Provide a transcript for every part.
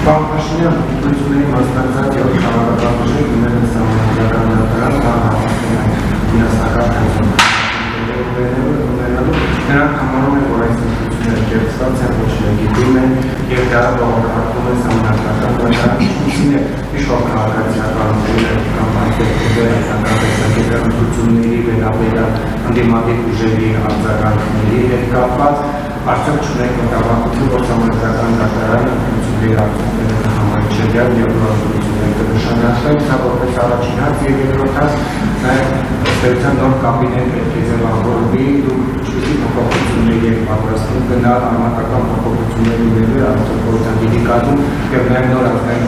Պաշտոնյան ուղղությունների մասնակցած եւ քաղաքականություն ունեն համանadrական դատարան միասնական նրանք համարում են, որ այս ուղղությունները կերտված են, ոչ լեգիտիմ են եւ դա բողոքարկում է համանadrական դատարան ինչին է իշխող քաղաքացիականությունները կամ ուղղությունների վերաբերյալ ընդդիմադիր ուժերի արձագանքների հետ կապված արդյոք չունենք մտավախություն, որ համանadrական դատարանը վերաբերյալ համաչելյալ եւ ռազմությունների կնշանակվեն, սա որպես առաջին հարց եւ երկրորդ հարց նաեւ ստեղծան նոր կաբինետ պետք է ձևավորվի, դուք ինչպիսի փոփոխությունների եք պատրաստվում գնալ արմատական փոփոխությունների վերաբերյալ արտադրության կազմում եւ նաեւ նոր ազգային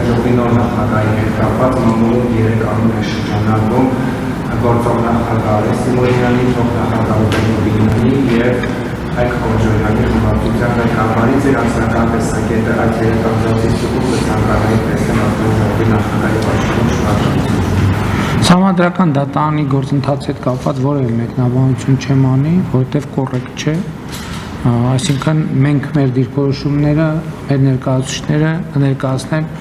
ժողովի նոր նախագահի հետ կապված մամուլում 3 ամուր է շրջանառվում գործող նախագահ Սիմոնյանի, փոխնախագահ Բիլյանի եւ Այք խորժորյանի խմբակցության հայկավարից էր անձնական տեսակետը այդ երեկանձացի սուկում կցանկանայի տեսեն արտոժողի նախագահի պաշտոնում շնորհակալություն։ Համանդրական դատարանի գործընթացի հետ կապված որևէ մեկնաբանություն չեմ անի, որովհետև կոռեկտ չէ, այսինքն մենք մեր դիրքորոշումները, մեր ներկայացուցիչները ներկայացնենք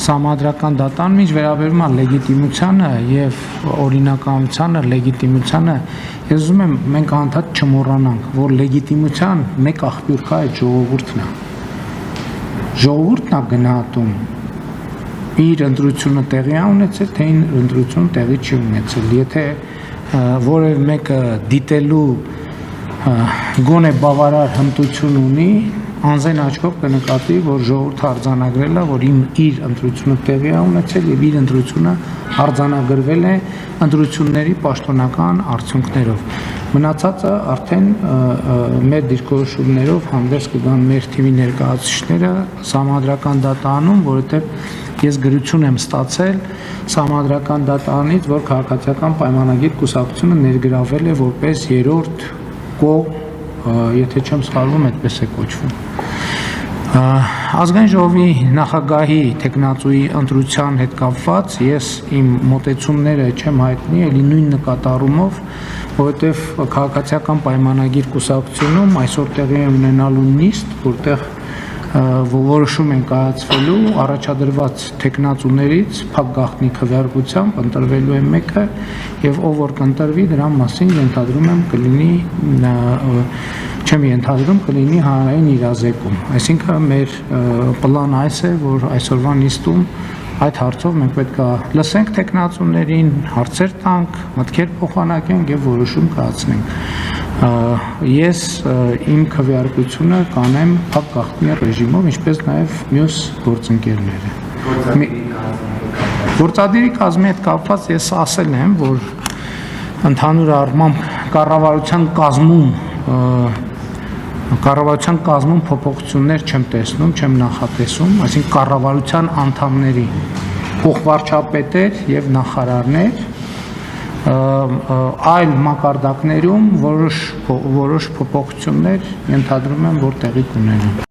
համանդրական դատարան ինչ վերաբերում է լեգիտիմությանը եւ օրինականությանը, լեգիտիմությանը Ես ուզում եմ մենք անդադ չմոռանանք, որ լեգիտիմության մեկ աղբյուր կա այդ ժողովուրդն է։ Ժողովուրդն է գնահատում իր ընտրությունը տեղի է ունեցել, թե ընտրությունը տեղի չի ունեցել։ Եթե որևէ մեկը դիտելու գոնե բավարար հմտություն ունի, անձայն աչքով կնկատի, որ ժողովուրդը արձանագրել է, որ իր ընտրությունը տեղի է ունեցել եւ իր ընտրությունը արձանագրվել է ընտրությունների պաշտոնական արդյունքներով։ Մնացածը արդեն մեր դիրքորոշումներով հանդես կգան մեր թիմի ներկայացուցիչները համանդրական դատարանում, որովհետեւ ես գրություն եմ ստացել համանդրական դատարանից, որ քաղաքացիական պայմանագիր կուսակցությունը ներգրավել է որպես երրորդ կողմ, եթե չեմ սխալվում, այդպես է կոչվում։ Ազգային ժողովի նախագահի տեխնացուի ընտրության հետ կապված ես իմ մոտեցումները չեմ հայտնի, ելի նույն նկատառումով, որովհետև քաղաքացիական պայմանագիր կուսակցությունում այսօր տեղի է ունենալու նիստ, որտեղ որոշում են կայացվելու առաջադրված տեխնացուներից փակ գաղտնի քվեարկությամբ ընտրվելու է մեկը եւ ով որ կընտրվի դրա մասին ենթադրում եմ կլինի չեմ ենթադրում կլինի հանրային իրազեկում այսինքն մեր պլանը այս է որ այսօրվա նիստում այդ հարցով մենք պետք է լսենք տեխնացուներին հարցեր տանք մտքեր փոխանակենք եւ որոշում կայացնենք Ես իմ քվեարկությունը կանեմ փակ գաղտնի ռեժիմով, ինչպես նաև մյուս գործընկերները։ Գործադիրի կազմի հետ կապված ես ասել եմ, որ ընդհանուր առմամբ կառավարության կազմում փոփոխություններ չեմ տեսնում, չեմ նախատեսում, այսինքն կառավարության անդամների փոխվարչապետեր եւ նախարարներ այլ մակարդակներում որոշ փոփոխություններ ենթադրում եմ որ տեղի կունենան